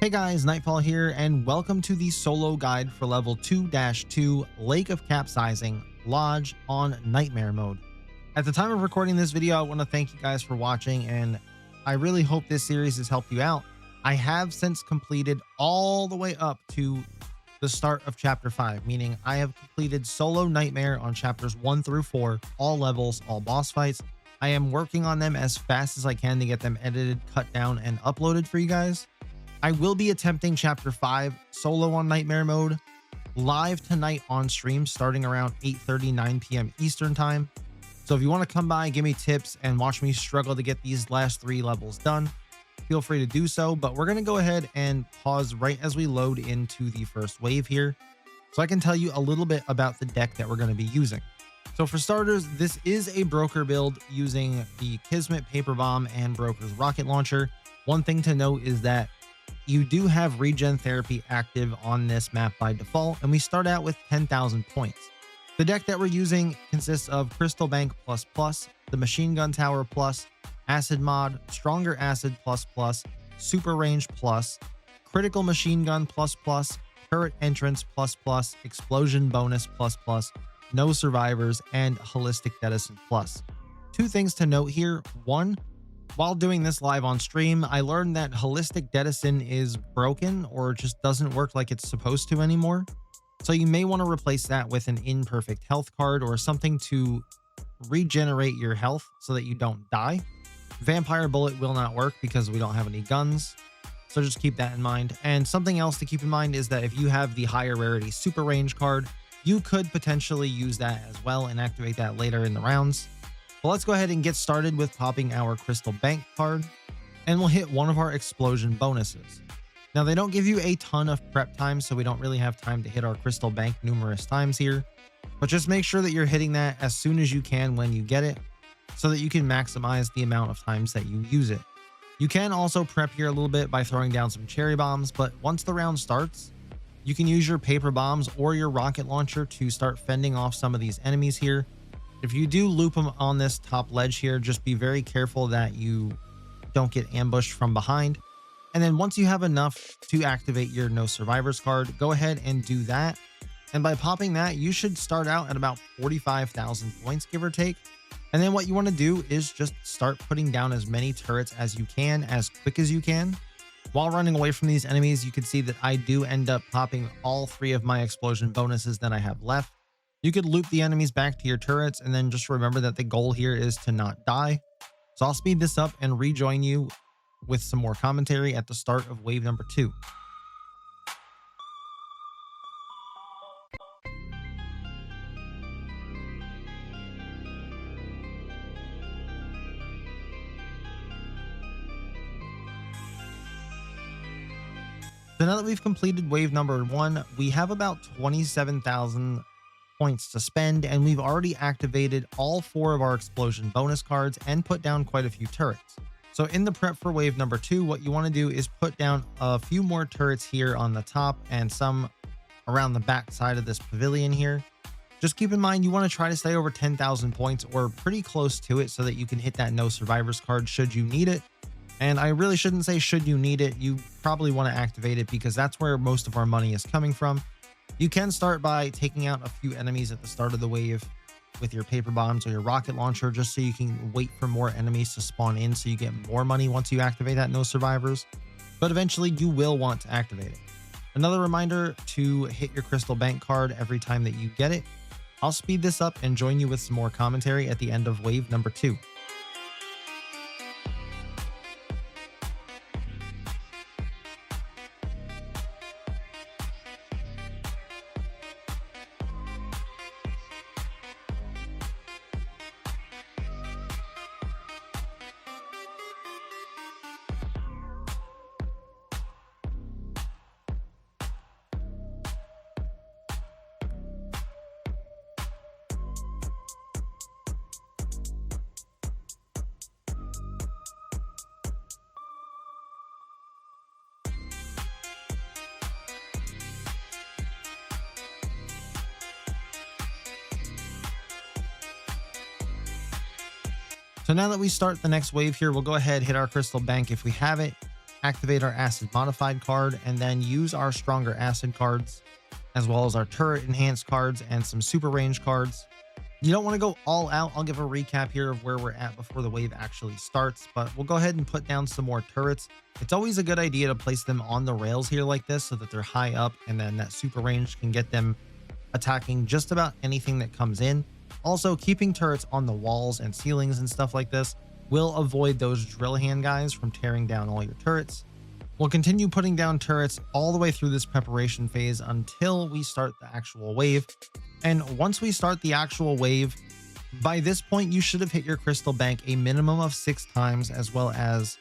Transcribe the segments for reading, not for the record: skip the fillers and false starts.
Hey guys, Nightfall here, and welcome to the solo guide for level 2-2 Lake of Capsizing Lodge on Nightmare mode. At the time of recording this video, I want to thank you guys for watching, and I really hope this series has helped you out. I have since completed all the way up to the start of chapter 5, meaning I have completed solo Nightmare on chapters 1 through 4, all levels, all boss fights. I am working on them as fast as I can to get them edited, cut down, and uploaded for you guys. I will be attempting chapter 5 solo on Nightmare mode live tonight on stream starting around 8:30, 9 p.m. Eastern time. So if you want to come by, give me tips, and watch me struggle to get these last 3 levels done, feel free to do so. But we're going to go ahead and pause right as we load into the first wave here, so I can tell you a little bit about the deck that we're going to be using. So for starters, this is a broker build using the Kismet Paper Bomb and Broker's Rocket Launcher. One thing to note is that you do have regen therapy active on this map by default, and we start out with 10,000 points. The deck that we're using consists of Crystal Bank++, the Machine Gun Tower+, Acid Mod, Stronger Acid++, Super Range+, Critical Machine Gun++, Turret Entrance++, Explosion Bonus++, No Survivors, and Holistic Jettison+. 2 things to note here. 1, while doing this live on stream, I learned that Holistic Jettison is broken or just doesn't work like it's supposed to anymore. So you may want to replace that with an Imperfect Health card or something to regenerate your health so that you don't die. Vampire Bullet will not work because we don't have any guns, so just keep that in mind. And something else to keep in mind is that if you have the higher rarity Super Range card, you could potentially use that as well and activate that later in the rounds. Well, let's go ahead and get started with popping our Crystal Bank card, and we'll hit one of our explosion bonuses. Now, they don't give you a ton of prep time, so we don't really have time to hit our Crystal Bank numerous times here, but just make sure that you're hitting that as soon as you can when you get it, so that you can maximize the amount of times that you use it. You can also prep here a little bit by throwing down some cherry bombs, but once the round starts, you can use your paper bombs or your rocket launcher to start fending off some of these enemies here. If you do loop them on this top ledge here, just be very careful that you don't get ambushed from behind. And then once you have enough to activate your No Survivors card, go ahead and do that. And by popping that, you should start out at about 45,000 points, give or take. And then what you want to do is just start putting down as many turrets as you can, as quick as you can. While running away from these enemies, you can see that I do end up popping all 3 of my explosion bonuses that I have left. You could loop the enemies back to your turrets, and then just remember that the goal here is to not die. So I'll speed this up and rejoin you with some more commentary at the start of wave number 2. So now that we've completed wave number 1, we have about 27,000 points to spend, and we've already activated all 4 of our explosion bonus cards and put down quite a few turrets. So in the prep for wave number 2, what you want to do is put down a few more turrets here on the top and some around the back side of this pavilion here. Just keep in mind, you want to try to stay over 10,000 points or pretty close to it so that you can hit that No Survivors card should you need it. And I really shouldn't say should you need it. You probably want to activate it because that's where most of our money is coming from. You can start by taking out a few enemies at the start of the wave with your paper bombs or your rocket launcher, just so you can wait for more enemies to spawn in so you get more money once you activate that No Survivors. But eventually you will want to activate it. Another reminder to hit your Crystal Bank card every time that you get it. I'll speed this up and join you with some more commentary at the end of wave number 2. So now that we start the next wave here, we'll go ahead, hit our Crystal Bank if we have it. activate our acid modified card, and then use our stronger acid cards, as well as our turret enhanced cards and some super range cards. You don't want to go all out. I'll give a recap here of where we're at before the wave actually starts, but we'll go ahead and put down some more turrets. It's always a good idea to place them on the rails here like this so that they're high up, and then that super range can get them attacking just about anything that comes in. Also, keeping turrets on the walls and ceilings and stuff like this will avoid those drill hand guys from tearing down all your turrets. We'll continue putting down turrets all the way through this preparation phase until we start the actual wave. And once we start the actual wave, by this point, you should have hit your crystal bank a minimum of 6 times, as well as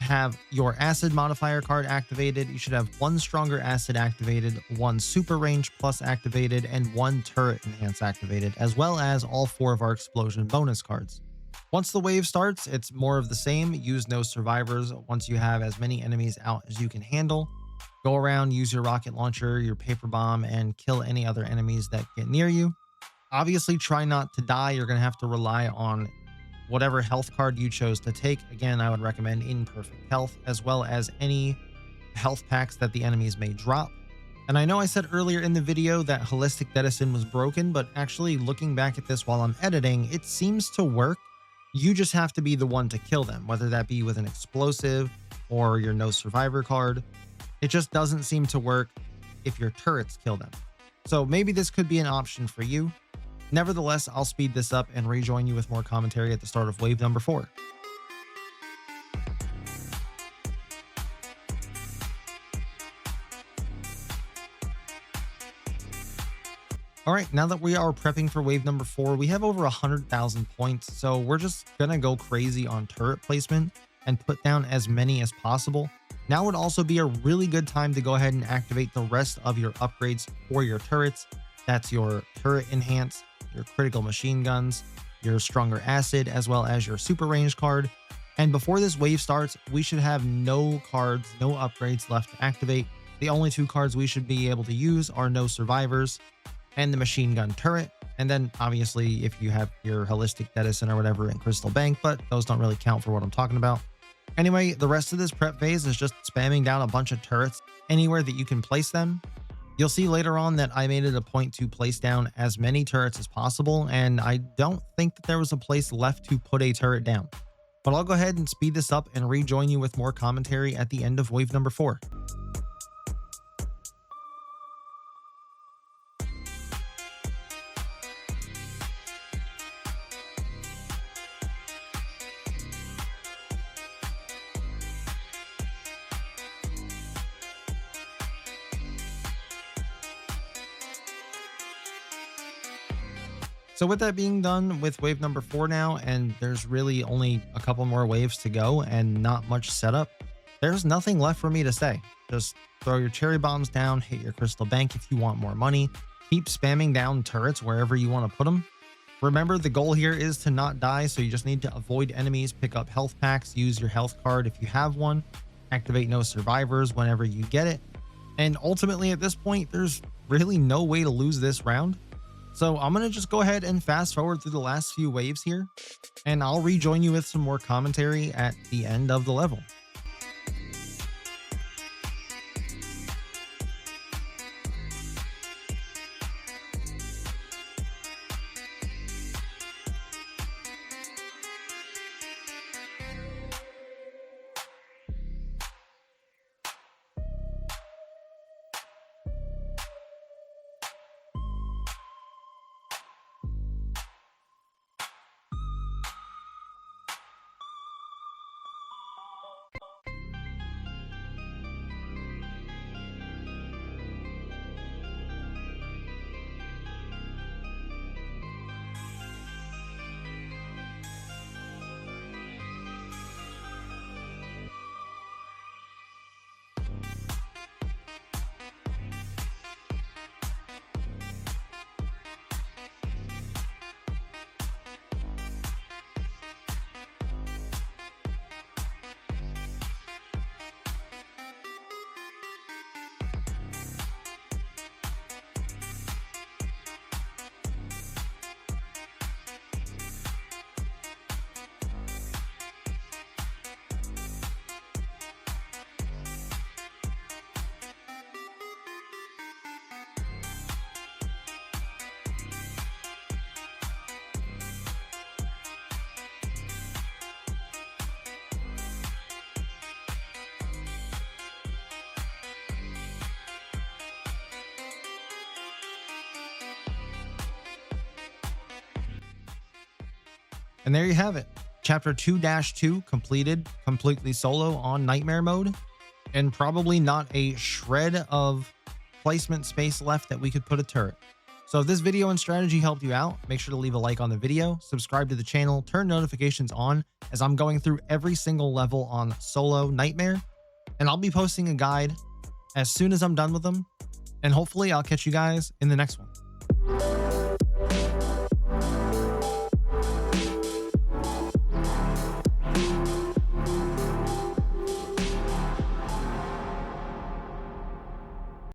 have your acid modifier card activated. You should have 1 stronger acid activated, 1 super range plus activated, and 1 turret enhance activated, as well as all 4 of our explosion bonus cards. Once the wave starts, it's more of the same. Use no survivors once you have as many enemies out as you can handle. Go around, use your rocket launcher, your paper bomb, and kill any other enemies that get near you. Obviously, try not to die. You're going to have to rely on whatever health card you chose to take. Again, I would recommend Imperfect Health, as well as any health packs that the enemies may drop. And I know I said earlier in the video that Holistic Dedison was broken, but actually looking back at this while I'm editing, it seems to work. You just have to be the one to kill them, whether that be with an explosive or your no survivor card. It just doesn't seem to work if your turrets kill them. So maybe this could be an option for you. Nevertheless, I'll speed this up and rejoin you with more commentary at the start of wave number 4. All right, now that we are prepping for wave number 4, we have over 100,000 points, so we're just gonna go crazy on turret placement and put down as many as possible. Now would also be a really good time to go ahead and activate the rest of your upgrades for your turrets. That's your turret enhance, your critical machine guns, your stronger acid, as well as your super range card. And before this wave starts, we should have no cards, no upgrades left to activate. The only 2 cards we should be able to use are no survivors and the machine gun turret. And then obviously if you have your Holistic Dedison or whatever in Crystal Bank, but those don't really count for what I'm talking about. Anyway, the rest of this prep phase is just spamming down a bunch of turrets anywhere that you can place them. You'll see later on that I made it a point to place down as many turrets as possible, and I don't think that there was a place left to put a turret down. But I'll go ahead and speed this up and rejoin you with more commentary at the end of wave number 4. So with that being done with wave number 4 now, and there's really only a couple more waves to go and not much setup, there's nothing left for me to say. Just throw your cherry bombs down, hit your crystal bank if you want more money, keep spamming down turrets wherever you want to put them. Remember, the goal here is to not die, so you just need to avoid enemies, pick up health packs, use your health card if you have one, activate no survivors whenever you get it. And ultimately at this point, there's really no way to lose this round. So I'm going to just go ahead and fast forward through the last few waves here, and I'll rejoin you with some more commentary at the end of the level. And there you have it. Chapter 2-2 completed completely solo on nightmare mode, and probably not a shred of placement space left that we could put a turret. So if this video and strategy helped you out, make sure to leave a like on the video, subscribe to the channel, turn notifications on, as I'm going through every single level on solo nightmare, and I'll be posting a guide as soon as I'm done with them, and hopefully I'll catch you guys in the next one.